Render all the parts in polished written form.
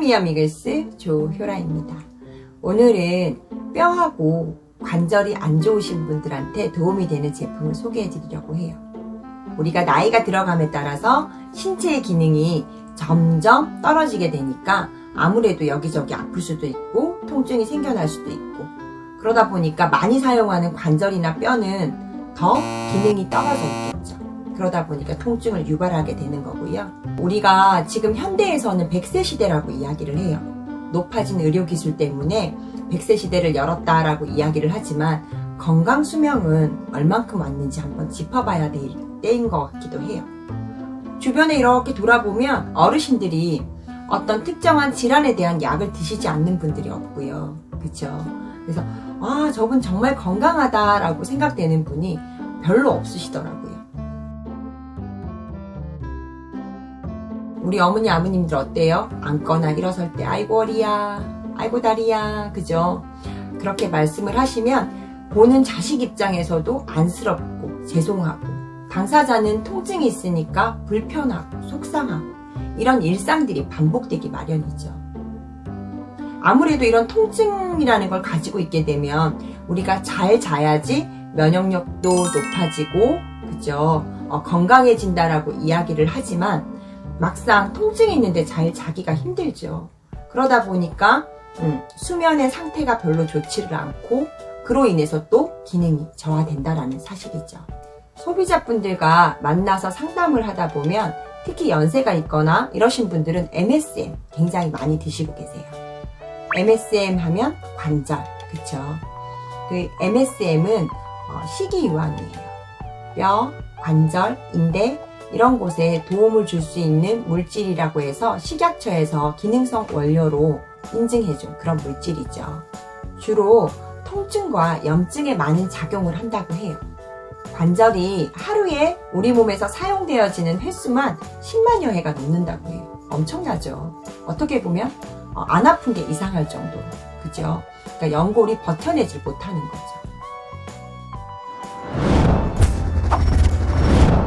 프리미엄 이글스 조효라입니다. 오늘은 뼈하고 관절이 안 좋으신 분들한테 도움이 되는 제품을 소개해 드리려고 해요. 우리가 나이가 들어감에 따라서 신체의 기능이 점점 떨어지게 되니까 아무래도 여기저기 아플 수도 있고 통증이 생겨날 수도 있고, 그러다 보니까 많이 사용하는 관절이나 뼈는 더 기능이 떨어져 있겠죠. 그러다 보니까 통증을 유발하게 되는 거고요. 우리가 지금 현대에서는 100세 시대라고 이야기를 해요. 높아진 의료기술 때문에 100세 시대를 열었다라고 이야기를 하지만 건강 수명은 얼만큼 왔는지 한번 짚어봐야 될 때인 것 같기도 해요. 주변에 이렇게 돌아보면 어르신들이 어떤 특정한 질환에 대한 약을 드시지 않는 분들이 없고요. 그쵸? 그래서 저분 정말 건강하다라고 생각되는 분이 별로 없으시더라고요. 우리 어머니 아버님들 어때요? 앉거나 일어설 때 아이고 허리야, 아이고 다리야, 그죠? 그렇게 말씀을 하시면 보는 자식 입장에서도 안쓰럽고 죄송하고, 당사자는 통증이 있으니까 불편하고 속상하고, 이런 일상들이 반복되기 마련이죠. 아무래도 이런 통증이라는 걸 가지고 있게 되면 우리가 잘 자야지 면역력도 높아지고, 그죠? 건강해진다라고 이야기를 하지만 막상 통증이 있는데 잘 자기가 힘들죠. 그러다 보니까 수면의 상태가 별로 좋지를 않고, 그로 인해서 또 기능이 저하된다라는 사실이죠. 소비자분들과 만나서 상담을 하다 보면 특히 연세가 있거나 이러신 분들은 MSM 굉장히 많이 드시고 계세요. MSM 하면 관절, 그쵸? 그 MSM은 식이유황이에요. 뼈, 관절, 인대 이런 곳에 도움을 줄 수 있는 물질이라고 해서 식약처에서 기능성 원료로 인증해준 그런 물질이죠. 주로 통증과 염증에 많은 작용을 한다고 해요. 관절이 하루에 우리 몸에서 사용되어지는 횟수만 10만여 회가 넘는다고 해요. 엄청나죠. 어떻게 보면 안 아픈 게 이상할 정도로, 그죠? 그러니까 연골이 버텨내질 못하는 거죠.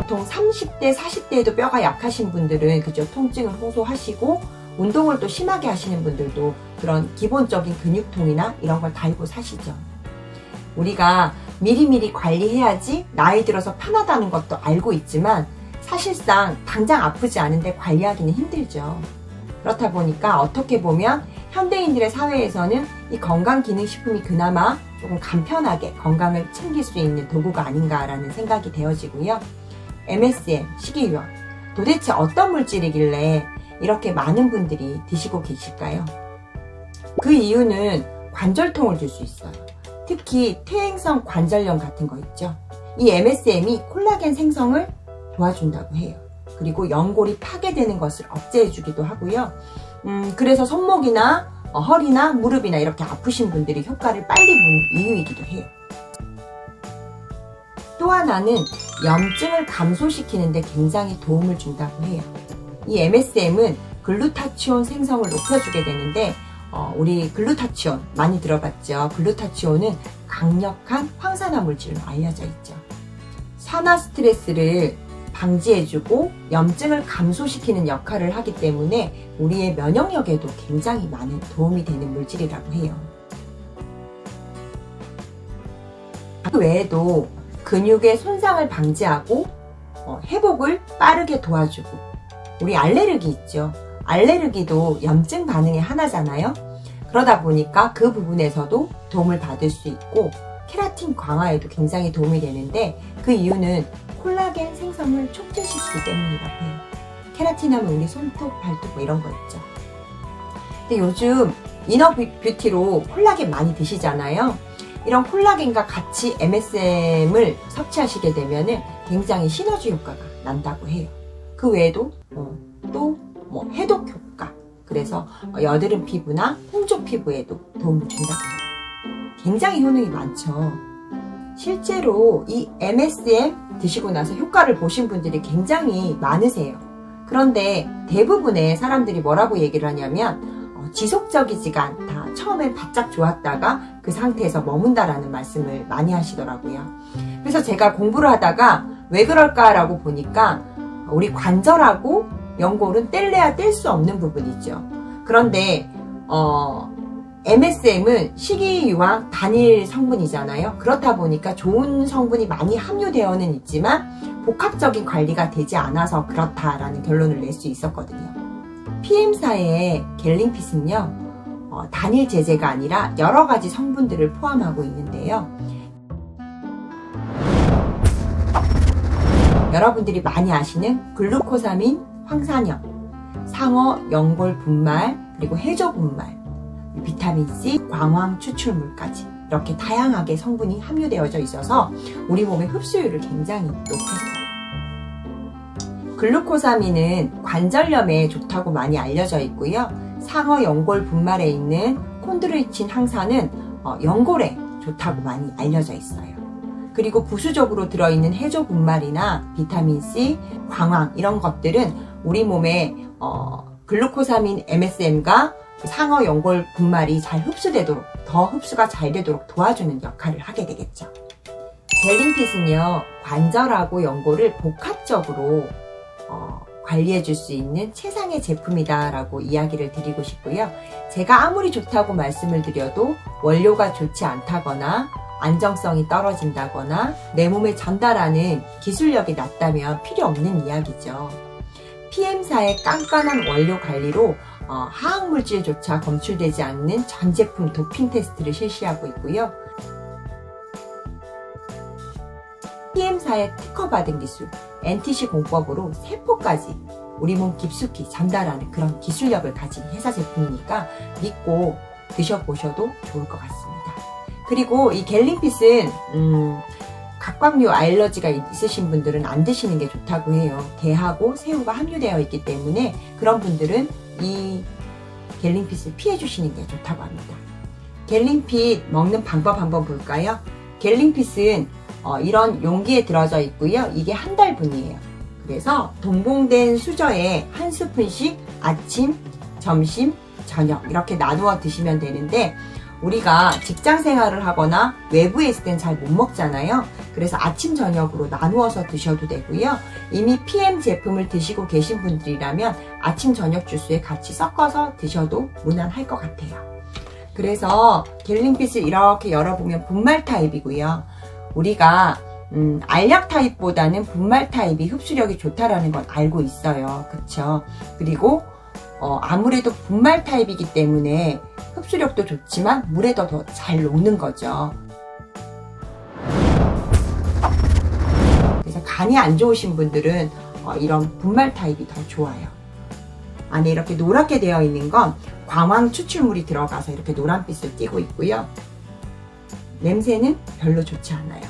보통 30대, 40대에도 뼈가 약하신 분들은 그죠, 통증을 호소하시고, 운동을 또 심하게 하시는 분들도 그런 기본적인 근육통이나 이런 걸 달고 사시죠. 우리가 미리미리 관리해야지 나이 들어서 편하다는 것도 알고 있지만 사실상 당장 아프지 않은데 관리하기는 힘들죠. 그렇다 보니까 어떻게 보면 현대인들의 사회에서는 이 건강기능식품이 그나마 조금 간편하게 건강을 챙길 수 있는 도구가 아닌가라는 생각이 되어지고요. MSM, 식이유황, 도대체 어떤 물질이길래 이렇게 많은 분들이 드시고 계실까요? 그 이유는 관절통을 줄 수 있어요. 특히 퇴행성 관절염 같은 거 있죠. 이 MSM이 콜라겐 생성을 도와준다고 해요. 그리고 연골이 파괴되는 것을 억제해주기도 하고요. 그래서 손목이나 허리나 무릎이나 이렇게 아프신 분들이 효과를 빨리 보는 이유이기도 해요. 또 하나는 염증을 감소시키는데 굉장히 도움을 준다고 해요. 이 MSM은 글루타치온 생성을 높여주게 되는데, 우리 글루타치온 많이 들어봤죠? 글루타치온은 강력한 황산화 물질로 알려져 있죠. 산화 스트레스를 방지해주고 염증을 감소시키는 역할을 하기 때문에 우리의 면역력에도 굉장히 많은 도움이 되는 물질이라고 해요. 그 외에도 근육의 손상을 방지하고 회복을 빠르게 도와주고, 우리 알레르기 있죠? 알레르기도 염증 반응의 하나잖아요. 그러다 보니까 그 부분에서도 도움을 받을 수 있고, 케라틴 강화에도 굉장히 도움이 되는데 그 이유는 콜라겐 생성을 촉진시키기 때문이라고 해요. 케라틴 하면 우리 손톱, 발톱 뭐 이런 거 있죠. 근데 요즘 이너뷰티로 콜라겐 많이 드시잖아요. 이런 콜라겐과 같이 MSM을 섭취하시게 되면 굉장히 시너지 효과가 난다고 해요. 그 외에도 또 해독 효과, 그래서 여드름 피부나 홍조 피부에도 도움을 준다고 해요. 굉장히 효능이 많죠. 실제로 이 MSM 드시고 나서 효과를 보신 분들이 굉장히 많으세요. 그런데 대부분의 사람들이 뭐라고 얘기를 하냐면 지속적이지가 않다. 처음엔 바짝 좋았다가 그 상태에서 머문다라는 말씀을 많이 하시더라고요. 그래서 제가 공부를 하다가 왜 그럴까라고 보니까 우리 관절하고 연골은 뗄래야 뗄 수 없는 부분이죠. 그런데 MSM은 식이유황 단일 성분이잖아요. 그렇다 보니까 좋은 성분이 많이 함유되어는 있지만 복합적인 관리가 되지 않아서 그렇다라는 결론을 낼 수 있었거든요. PM사의 갤림핏은요, 단일 제제가 아니라 여러 가지 성분들을 포함하고 있는데요. 여러분들이 많이 아시는 글루코사민, 황산염, 상어, 연골 분말, 그리고 해조 분말, 비타민C, 광황 추출물까지 이렇게 다양하게 성분이 함유되어져 있어서 우리 몸의 흡수율을 굉장히 높였어요. 글루코사민은 관절염에 좋다고 많이 알려져 있고요. 상어 연골 분말에 있는 콘드로이친 항산은 연골에 좋다고 많이 알려져 있어요. 그리고 부수적으로 들어있는 해조 분말이나 비타민C, 광황 이런 것들은 우리 몸에 글루코사민 MSM과 상어 연골 분말이 잘 흡수되도록, 더 흡수가 잘 되도록 도와주는 역할을 하게 되겠죠. 갤림핏은요, 관절하고 연골을 복합적으로 관리해 줄 수 있는 최상의 제품이다 라고 이야기를 드리고 싶고요. 제가 아무리 좋다고 말씀을 드려도 원료가 좋지 않다거나 안정성이 떨어진다거나 내 몸에 전달하는 기술력이 낮다면 필요 없는 이야기죠. PM사의 깐깐한 원료 관리로 화학물질조차 검출되지 않는 전 제품 도핑 테스트를 실시하고 있고요. PM사의 특허받은 기술, NTC 공법으로 세포까지 우리 몸 깊숙이 전달하는 그런 기술력을 가진 회사 제품이니까 믿고 드셔보셔도 좋을 것 같습니다. 그리고 이 갤림핏은 각각류 알러지가 있으신 분들은 안 드시는 게 좋다고 해요. 게하고 새우가 함유되어 있기 때문에 그런 분들은 이 갤림핏을 피해 주시는 게 좋다고 합니다. 갤림핏 먹는 방법 한번 볼까요? 갤림핏은 이런 용기에 들어져 있고요. 이게 한 달분이에요. 그래서 동봉된 수저에 한 스푼씩 아침, 점심, 저녁 이렇게 나누어 드시면 되는데 우리가 직장 생활을 하거나 외부에 있을 땐 잘 못 먹잖아요. 그래서 아침, 저녁으로 나누어서 드셔도 되고요. 이미 PM 제품을 드시고 계신 분들이라면 아침, 저녁 주스에 같이 섞어서 드셔도 무난할 것 같아요. 그래서 갤림핏을 이렇게 열어보면 분말 타입이고요. 우리가 알약 타입보다는 분말 타입이 흡수력이 좋다라는 건 알고 있어요. 그쵸? 그리고 아무래도 분말 타입이기 때문에 흡수력도 좋지만 물에도 더 잘 녹는 거죠. 그래서 간이 안 좋으신 분들은 이런 분말 타입이 더 좋아요. 안에 이렇게 노랗게 되어 있는 건 광황 추출물이 들어가서 이렇게 노란빛을 띠고 있고요. 냄새는 별로 좋지 않아요.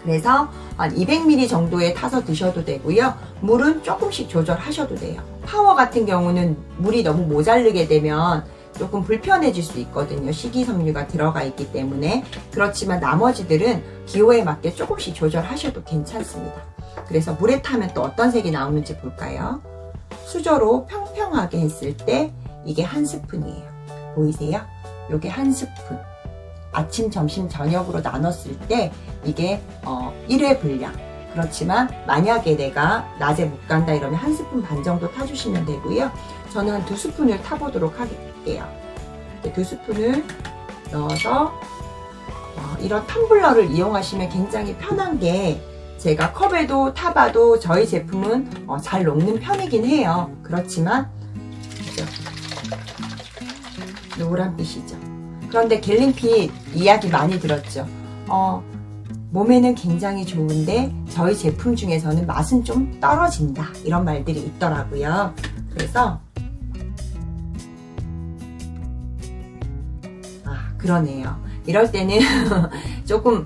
그래서 한 200ml 정도에 타서 드셔도 되고요. 물은 조금씩 조절하셔도 돼요. 파워 같은 경우는 물이 너무 모자르게 되면 조금 불편해질 수 있거든요. 식이섬유가 들어가 있기 때문에. 그렇지만 나머지들은 기호에 맞게 조금씩 조절하셔도 괜찮습니다. 그래서 물에 타면 또 어떤 색이 나오는지 볼까요? 수저로 평평하게 했을 때 이게 한 스푼이에요. 보이세요? 이게 한 스푼. 아침, 점심, 저녁으로 나눴을 때 이게 1회 분량. 그렇지만 만약에 내가 낮에 못 간다 이러면 한 스푼 반 정도 타주시면 되고요. 저는 한 2스푼을 타보도록 할게요. 2스푼을 넣어서 이런 텀블러를 이용하시면 굉장히 편한 게 제가 컵에도 타봐도 저희 제품은 잘 녹는 편이긴 해요. 그렇지만 그죠? 노란빛이죠. 그런데 갤림핏 이야기 많이 들었죠. 몸에는 굉장히 좋은데 저희 제품 중에서는 맛은 좀 떨어진다 이런 말들이 있더라고요. 그래서 그러네요. 이럴 때는 조금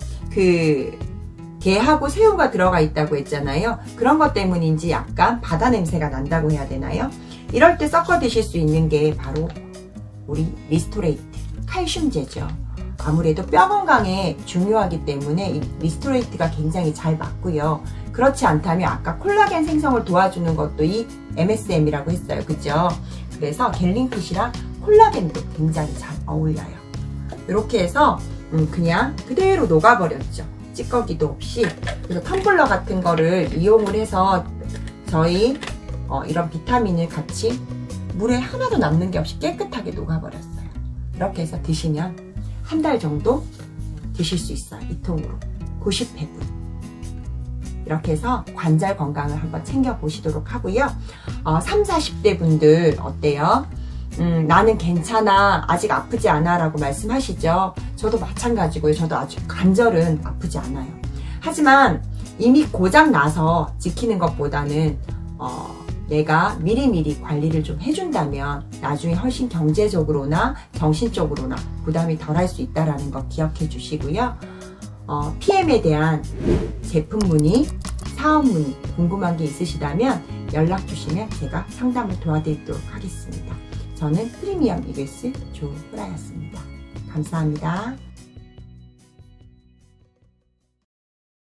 게하고 새우가 들어가 있다고 했잖아요. 그런 것 때문인지 약간 바다 냄새가 난다고 해야 되나요? 이럴 때 섞어 드실 수 있는 게 바로 우리 리스토레이트 칼슘제죠. 아무래도 뼈 건강에 중요하기 때문에 이 리스토레이트가 굉장히 잘 맞고요. 그렇지 않다면 아까 콜라겐 생성을 도와주는 것도 이 MSM이라고 했어요. 그죠? 그래서 갤림핏이랑 콜라겐도 굉장히 잘 어울려요. 이렇게 해서 그냥 그대로 녹아버렸죠. 찌꺼기도 없이. 그래서 텀블러 같은 거를 이용을 해서 저희 이런 비타민을 같이 물에 하나도 남는 게 없이 깨끗하게 녹아버렸어요. 이렇게 해서 드시면 한 달 정도 드실 수 있어요. 이 통으로 90회분. 이렇게 해서 관절 건강을 한번 챙겨보시도록 하고요. 3, 40대 분들 어때요? 나는 괜찮아, 아직 아프지 않아 라고 말씀하시죠. 저도 마찬가지고요. 저도 아직 관절은 아프지 않아요. 하지만 이미 고장 나서 지키는 것보다는 내가 미리미리 관리를 좀 해준다면 나중에 훨씬 경제적으로나 정신적으로나 부담이 덜할 수 있다는 거 기억해 주시고요. PM에 대한 제품 문의, 사업 문의 궁금한 게 있으시다면 연락 주시면 제가 상담을 도와드리도록 하겠습니다. 저는 프리미엄 이글스 조프라였습니다. 감사합니다.